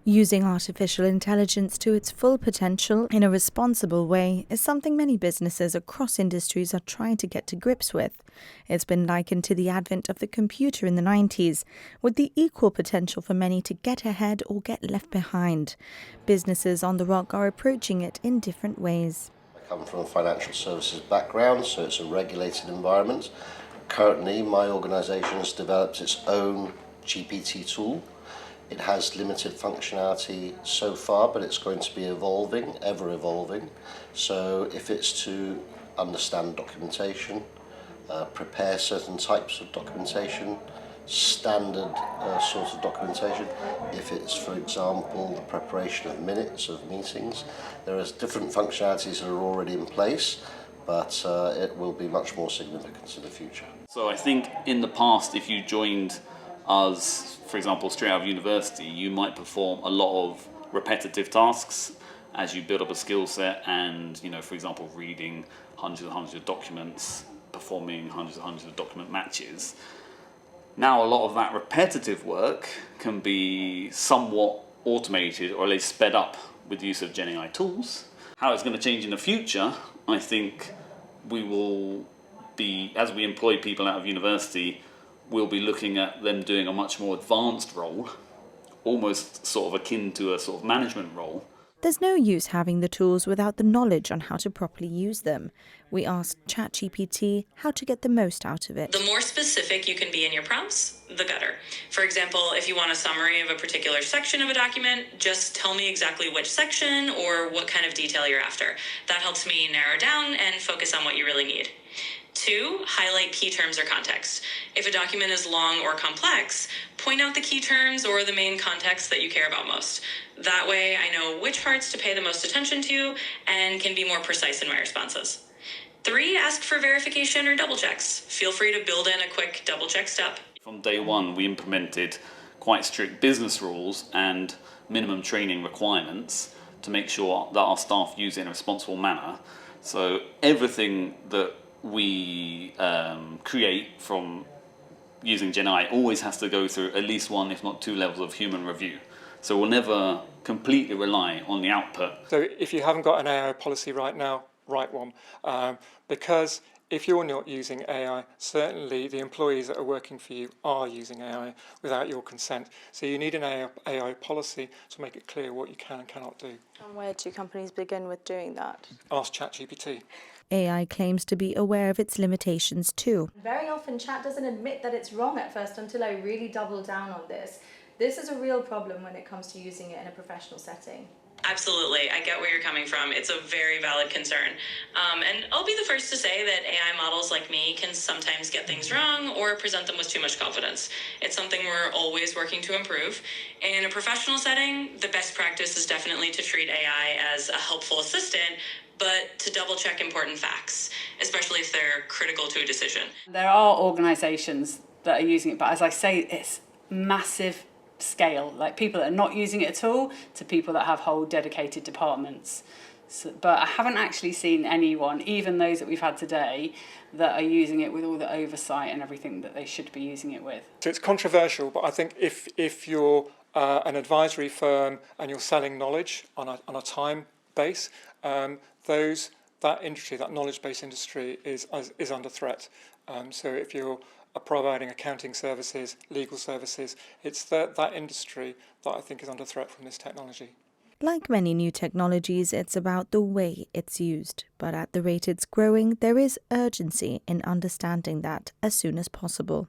Using artificial intelligence to its full potential in a responsible way is something many businesses across industries are trying to get to grips with. It's been likened to the advent of the computer in the 90s, with the equal potential for many to get ahead or get left behind. Businesses on the Rock are approaching it in different ways. I come from a financial services background, so it's a regulated environment. Currently, my organisation has developed its own GPT tool. It has limited functionality so far, but it's going to be evolving, ever evolving. So if it's to understand documentation, prepare certain types of documentation, standard sort of documentation, if it's, for example, the preparation of minutes of meetings, there are different functionalities that are already in place, but it will be much more significant in the future. So I think in the past, if you joined us, for example, straight out of university, you might perform a lot of repetitive tasks as you build up a skill set and, for example, reading hundreds and hundreds of documents, performing hundreds and hundreds of document matches. Now a lot of that repetitive work can be somewhat automated or at least sped up with the use of Gen AI tools. How it's going to change in the future, I think we will be, as we employ people out of university, we'll be looking at them doing a much more advanced role, almost sort of akin to a sort of management role. There's no use having the tools without the knowledge on how to properly use them. We asked ChatGPT how to get the most out of it. The more specific you can be in your prompts, the better. For example, if you want a summary of a particular section of a document, just tell me exactly which section or what kind of detail you're after. That helps me narrow down and focus on what you really need. 2, highlight key terms or context. If a document is long or complex, point out the key terms or the main context that you care about most. That way I know which parts to pay the most attention to and can be more precise in my responses. 3, ask for verification or double checks. Feel free to build in a quick double check step. From day one, we implemented quite strict business rules and minimum training requirements to make sure that our staff use it in a responsible manner. So everything that we create from using Gen AI always has to go through at least 1, if not 2 levels of human review. So we'll never completely rely on the output. So if you haven't got an AI policy right now, write one. Because if you're not using AI, certainly the employees that are working for you are using AI without your consent. So you need an AI policy to make it clear what you can and cannot do. And where do companies begin with doing that? Ask ChatGPT. AI claims to be aware of its limitations too. Very often chat doesn't admit that it's wrong at first until I really double down on this. This is a real problem when it comes to using it in a professional setting. Absolutely, I get where you're coming from. It's a very valid concern. And I'll be the first to say that AI models like me can sometimes get things wrong or present them with too much confidence. It's something we're always working to improve. In a professional setting, the best practice is definitely to treat AI as a helpful assistant, but to double check important facts, especially if they're critical to a decision. There are organisations that are using it, but as I say, it's massive scale, like people that are not using it at all to people that have whole dedicated departments. So, but I haven't actually seen anyone, even those that we've had today, that are using it with all the oversight and everything that they should be using it with. So it's controversial, but I think if you're an advisory firm and you're selling knowledge on a time base, that industry, that knowledge-based industry, is under threat. So if you're providing accounting services, legal services, it's that industry that I think is under threat from this technology. Like many new technologies, it's about the way it's used. But at the rate it's growing, there is urgency in understanding that as soon as possible.